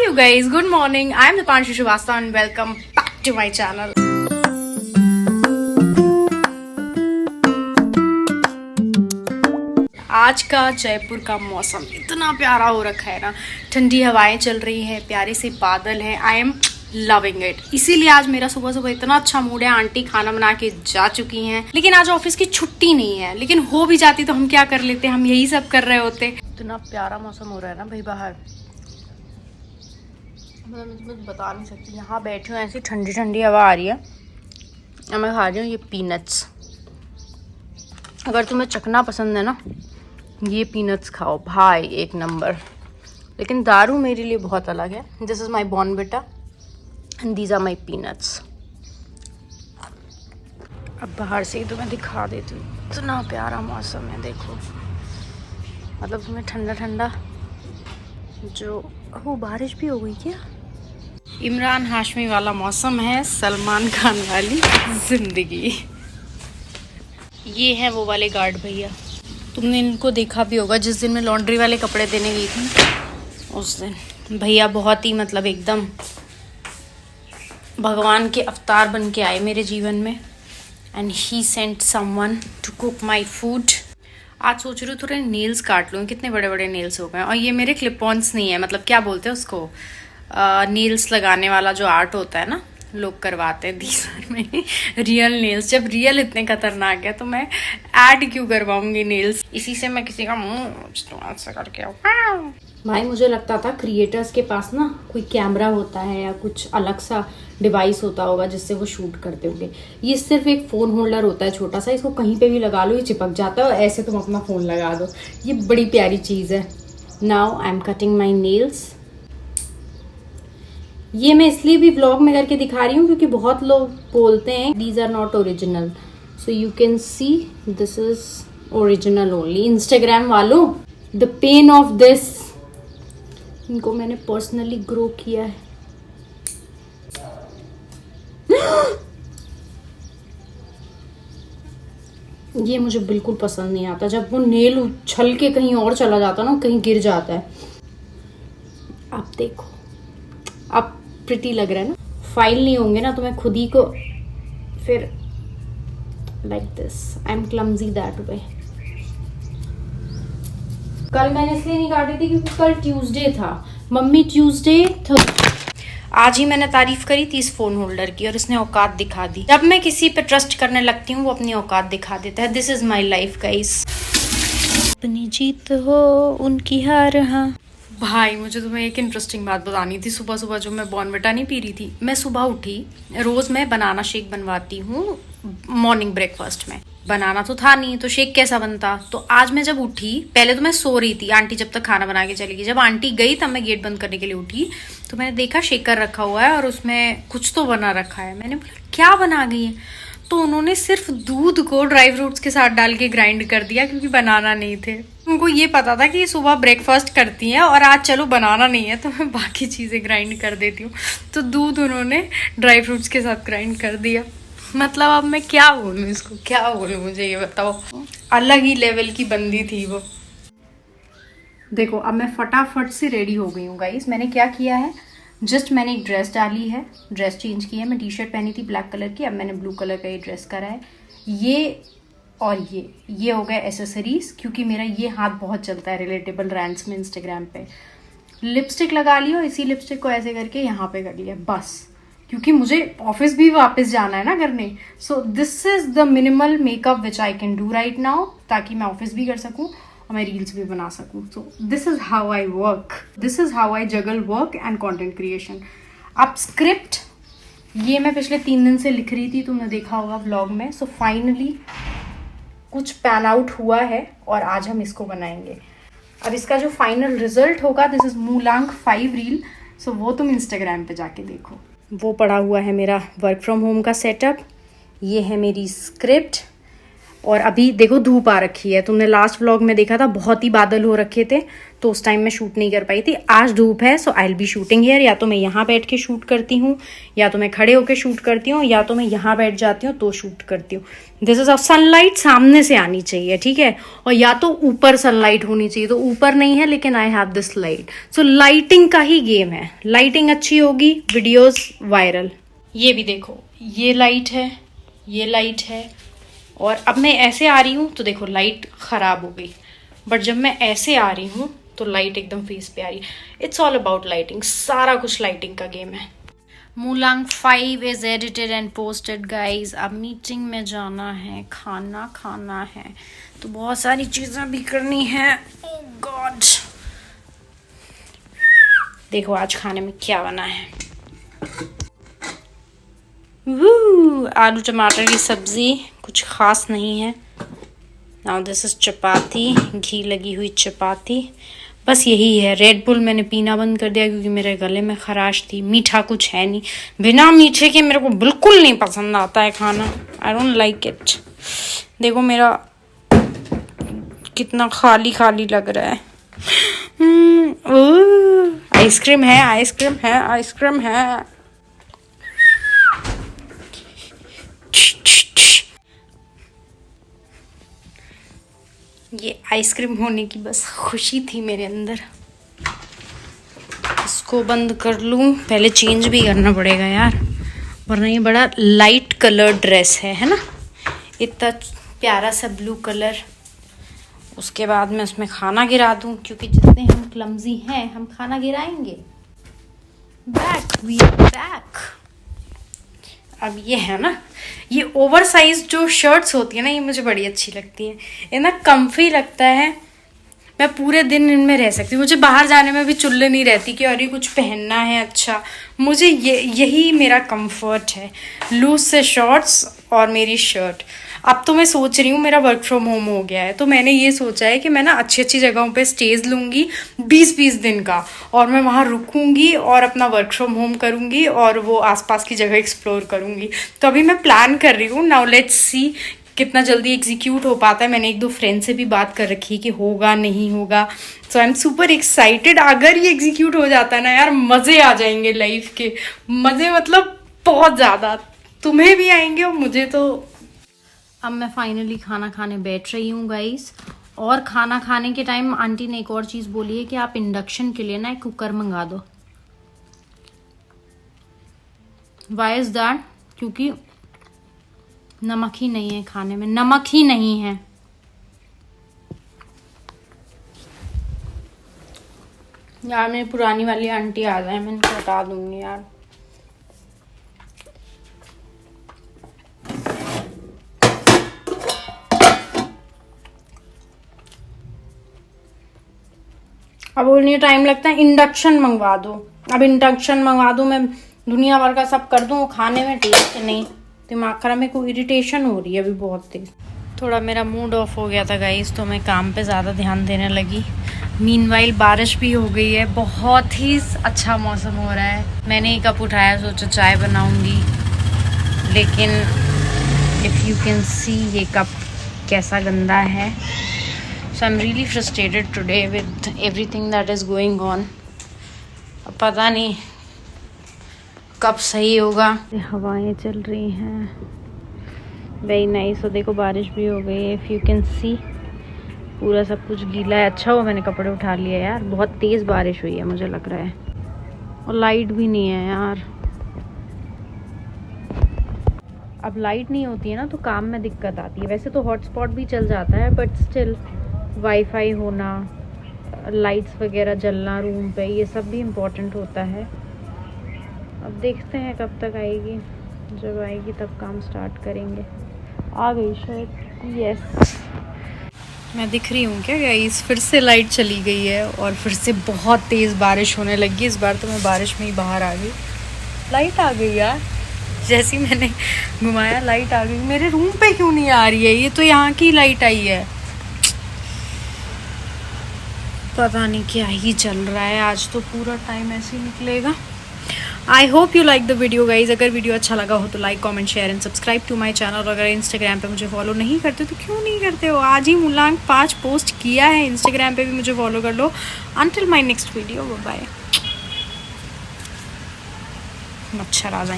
you guys, good morning. I am Dipanshu Srivastava and welcome back to my channel. आज का जयपुर का मौसम इतना प्यारा हो रखा है ना, ठंडी हवाएं चल रही हैं, प्यारे से बादल हैं. I am loving it. इसीलिए आज मेरा सुबह सुबह इतना अच्छा मूड है. आंटी खाना बना के जा चुकी हैं, लेकिन आज ऑफिस की छुट्टी नहीं है. लेकिन हो भी जाती तो हम क्या कर लेते, हम यही सब कर रहे होते. इतना प्यारा मौसम हो रहा है ना भाई बाहर, मतलब मैं बता नहीं सकती. यहाँ बैठी हूँ, ऐसी ठंडी ठंडी हवा आ रही है और मैं खा रही हूँ ये पीनट्स. अगर तुम्हें चखना पसंद है ना, ये पीनट्स खाओ भाई, एक नंबर. लेकिन दारू मेरे लिए बहुत अलग है. This is my Bournvita and these are my peanuts. अब बाहर से ही तुम्हें दिखा देती हूँ. इतना प्यारा मौसम है, देखो. मतलब तुम्हें ठंडा ठंडा जो वो बारिश भी हो गई क्या. इमरान हाशमी वाला मौसम है, सलमान खान वाली जिंदगी. ये है वो वाले गार्ड भैया, तुमने इनको देखा भी होगा जिस दिन मैं लॉन्ड्री वाले कपड़े देने गई थी. उस दिन भैया बहुत ही मतलब एकदम भगवान के अवतार बन के आए मेरे जीवन में. And he sent someone to cook my food. आज सोच रही हूँ थोड़े नेल्स काट लूँ. कितने बड़े बड़े नेल्स हो गए. और ये मेरे क्लिप ऑन्स नहीं है, मतलब क्या बोलते हैं उसको, नेल्स लगाने वाला जो आर्ट होता है ना, लोग करवाते हैं. दीज आर में रियल नेल्स. जब रियल इतने खतरनाक है तो मैं ऐड क्यों करवाऊंगी नेल्स. इसी से मैं किसी का मुंह ऐसा करके भाई. मुझे लगता था क्रिएटर्स के पास ना कोई कैमरा होता है या कुछ अलग सा डिवाइस होता होगा जिससे वो शूट करते होंगे. ये सिर्फ एक फ़ोन होल्डर होता है छोटा सा, इसको कहीं पे भी लगा लो, ये चिपक जाता है और ऐसे तुम अपना फ़ोन लगा दो. ये बड़ी प्यारी चीज़ है. Now I am cutting my nails. ये मैं इसलिए भी व्लॉग में करके दिखा रही हूँ क्योंकि बहुत लोग बोलते हैं these are not original. So you can see this is original only. Instagram वालों, द पेन ऑफ दिस. इनको मैंने पर्सनली ग्रो किया है. ये मुझे बिल्कुल पसंद नहीं आता जब वो नेल उछल के कहीं और चला जाता ना, कहीं गिर जाता है. आप देखो, अब प्रिटी लग रहा है ना. फाइल नहीं होंगे ना तो मैं खुद ही को फिर like this. I am clumsy that way. कल मैंने इसलिए नहीं काटी थी क्योंकि कल ट्यूसडे था. मम्मी ट्यूसडे था. आज ही मैंने तारीफ करी थी इस फोन होल्डर की और इसने औकात दिखा दी. जब मैं किसी पे ट्रस्ट करने लगती हूँ वो अपनी औकात दिखा देता है. This is my life guys. अपनी जीत हो उनकी हार. हाँ भाई, मुझे तुम्हें एक इंटरेस्टिंग बात बतानी थी. सुबह सुबह जो मैं बॉर्नविटा नहीं पी रही थी, मैं सुबह उठी. रोज मैं बनाना शेक बनवाती हूँ मॉर्निंग ब्रेकफास्ट में. बनाना तो था नहीं तो शेक कैसा बनता. तो आज मैं जब उठी, पहले तो मैं सो रही थी, आंटी जब तक खाना बना के चली गई. जब आंटी गई तब मैं गेट बंद करने के लिए उठी तो मैंने देखा शेकर रखा हुआ है और उसमें कुछ तो बना रखा है. मैंने बोला क्या बना गई है. तो उन्होंने सिर्फ दूध को ड्राई फ्रूट्स के साथ डाल के ग्राइंड कर दिया क्योंकि बनाना नहीं थे. उनको ये पता था कि सुबह ब्रेकफास्ट करती हैं और आज चलो बनाना नहीं है तो मैं बाकी चीज़ें ग्राइंड कर देती हूँ. तो दूध उन्होंने ड्राई फ्रूट्स के साथ ग्राइंड कर दिया. मतलब अब मैं क्या बोलूँ इसको, क्या बोलूँ, मुझे ये बताओ. अलग ही लेवल की बंदी थी वो. देखो अब मैं फटाफट से रेडी हो गई हूँ गाइस. मैंने क्या किया है, जस्ट मैंने एक ड्रेस डाली है, ड्रेस चेंज की है. मैं टी शर्ट पहनी थी ब्लैक कलर की, अब मैंने ब्लू कलर का ये ड्रेस करा है. ये और ये हो गए एसेसरीज क्योंकि मेरा ये हाथ बहुत चलता है रिलेटेबल रैंड्स में इंस्टाग्राम पे. लिपस्टिक लगा ली और इसी लिपस्टिक को ऐसे करके यहाँ पे कर लिया बस, क्योंकि मुझे ऑफिस भी वापस जाना है ना करने. So this is the minimal makeup which I can do right now, ताकि मैं ऑफिस भी कर सकूँ और मैं रील्स भी बना सकूँ. So this is how I work, this is how I juggle work and content creation. अब स्क्रिप्ट ये मैं पिछले 3 दिन से लिख रही थी, तुमने देखा होगा व्लॉग में. सो फाइनली कुछ पैन आउट हुआ है और आज हम इसको बनाएंगे. अब इसका जो फाइनल रिजल्ट होगा, दिस इज मूलांक 5 रील. सो वो तुम इंस्टाग्राम पे जाके देखो. वो पड़ा हुआ है मेरा वर्क फ्रॉम होम का सेटअप. ये है मेरी स्क्रिप्ट. और अभी देखो धूप आ रखी है। तुमने लास्ट व्लॉग में देखा था बहुत ही बादल हो रखे थे, तो उस टाइम मैं शूट नहीं कर पाई थी। आज धूप है, so I will be shooting here. या तो मैं यहाँ बैठ के शूट करती हूँ, या तो मैं खड़े होकर शूट करती हूँ, या तो मैं यहाँ बैठ जाती हूँ तो शूट करती हूँ। दिस इज ऑफ सनलाइट सामने से आनी चाहिए, ठीक है, और या तो ऊपर सनलाइट होनी चाहिए। तो ऊपर नहीं है, लेकिन I have this light. So lighting का ही गेम है। लाइटिंग अच्छी होगी, वीडियोस वायरल। ये भी देखो, ये लाइट है, ये लाइट है, और अब मैं ऐसे आ रही हूँ तो देखो लाइट ख़राब हो गई, बट जब मैं ऐसे आ रही हूँ तो लाइट एकदम फेस पे आ रही है। इट्स ऑल अबाउट लाइटिंग, सारा कुछ लाइटिंग का गेम है। मुलांग 5 is edited and posted guys. अब मीटिंग में जाना है, खाना खाना है, तो बहुत सारी चीज़ें भी करनी है। ओह गॉड, देखो आज खाने में क्या बना है। आलू टमाटर की सब्जी, कुछ खास नहीं है। नाउ दिस इज चपाती, घी लगी हुई चपाती, बस यही है। रेड बुल मैंने पीना बंद कर दिया क्योंकि मेरे गले में खराश थी। मीठा कुछ है नहीं, बिना मीठे के मेरे को बिल्कुल नहीं पसंद आता है खाना। I don't like it. देखो मेरा कितना खाली खाली लग रहा है। आइसक्रीम है, आइसक्रीम है, आइसक्रीम है। ये आइसक्रीम होने की बस खुशी थी मेरे अंदर। इसको बंद कर लूँ, पहले चेंज भी करना पड़ेगा यार, वरना ये बड़ा लाइट कलर ड्रेस है ना, इतना प्यारा सा ब्लू कलर। उसके बाद मैं उसमें खाना गिरा दूँ, क्योंकि जितने हम क्लमजी हैं हम खाना गिराएंगे। Back, we are back. अब ये है ना, ये ओवर साइज जो शर्ट्स होती है ना, ये मुझे बड़ी अच्छी लगती है। ये ना कम्फी लगता है, मैं पूरे दिन इनमें रह सकती हूँ। मुझे बाहर जाने में भी चुल्ले नहीं रहती कि अरे कुछ पहनना है। अच्छा, मुझे यही मेरा कंफर्ट है, लूज से शॉर्ट्स और मेरी शर्ट। अब तो मैं सोच रही हूँ, मेरा वर्क फ्रॉम होम हो गया है, तो मैंने ये सोचा है कि मैं ना अच्छी अच्छी जगहों पे स्टेज लूँगी 20-20 दिन का, और मैं वहाँ रुकूँगी और अपना वर्क फ्रॉम होम करूँगी और वो आसपास की जगह एक्सप्लोर करूँगी। तो अभी मैं प्लान कर रही हूँ। नाउ लेट्स सी कितना जल्दी एग्जीक्यूट हो पाता है। मैंने 1-2 फ्रेंड से भी बात कर रखी है कि होगा नहीं होगा। सो आई एम सुपर एक्साइटेड। अगर ये एग्जीक्यूट हो जाता है ना यार, मज़े आ जाएंगे लाइफ के। मज़े मतलब बहुत ज़्यादा, तुम्हें भी आएंगे और मुझे तो। अब मैं फाइनली खाना खाने बैठ रही हूँ गाइस, और खाना खाने के टाइम आंटी ने एक और चीज़ बोली है कि आप इंडक्शन के लिए ना एक कुकर मंगा दो। Why is that? क्योंकि नमक ही नहीं है खाने में, नमक ही नहीं है। यार मेरी पुरानी वाली आंटी आ जाए, मैं इनको हटा दूंगी यार। अब बोलने टाइम लगता है, इंडक्शन मंगवा दो। अब इंडक्शन मंगवा दो, मैं दुनिया भर का सब कर दूँ, खाने में टेस्ट नहीं। दिमाग खराब, मेरे को इरिटेशन हो रही है अभी बहुत तेज। थोड़ा मेरा मूड ऑफ हो गया था गाइस, तो मैं काम पे ज़्यादा ध्यान देने लगी। मीनवाइल बारिश भी हो गई है, बहुत ही अच्छा मौसम हो रहा है। मैंने एक कप उठाया, सोचा चाय बनाऊंगी, लेकिन इफ़ यू कैन सी ये कप कैसा गंदा है। So I am really frustrated today with everything that is going on. अब पता नहीं कब सही होगा। हवाएं चल रही हैं, वेरी नाइस। और देखो बारिश भी हो गई है, इफ़ यू कैन सी पूरा सब कुछ गीला है। अच्छा हुआ मैंने कपड़े उठा लिए यार, बहुत तेज़ बारिश हुई है मुझे लग रहा है। और लाइट भी नहीं है यार। अब लाइट नहीं होती है ना तो काम में दिक्कत आती है। वैसे तो हॉटस्पॉट भी चल जाता है, बट स्टिल वाईफाई होना, लाइट्स वगैरह जलना रूम पे, ये सब भी इम्पोर्टेंट होता है। अब देखते हैं कब तक आएगी, जब आएगी तब काम स्टार्ट करेंगे। आ गई शायद, यस। मैं दिख रही हूँ क्या गाइस? फिर से लाइट चली गई है और फिर से बहुत तेज़ बारिश होने लगी। इस बार तो मैं बारिश में ही बाहर आ गई। लाइट आ गई यार, जैसे ही मैंने घुमाया लाइट आ गई। मेरे रूम पे क्यों नहीं आ रही है? ये तो यहाँ की लाइट आई है। पता नहीं क्या ही चल रहा है, आज तो पूरा टाइम ऐसे ही निकलेगा। I hope you like the video guys. अगर वीडियो अच्छा लगा हो तो like comment share and subscribe to my channel. और अगर इंस्टाग्राम पे मुझे फॉलो नहीं करते तो क्यों नहीं करते हो, आज ही मूलांक 5 पोस्ट किया है, इंस्टाग्राम पे भी मुझे फॉलो कर लो। Until my next video, bye. मच्छर आ जाएंगे।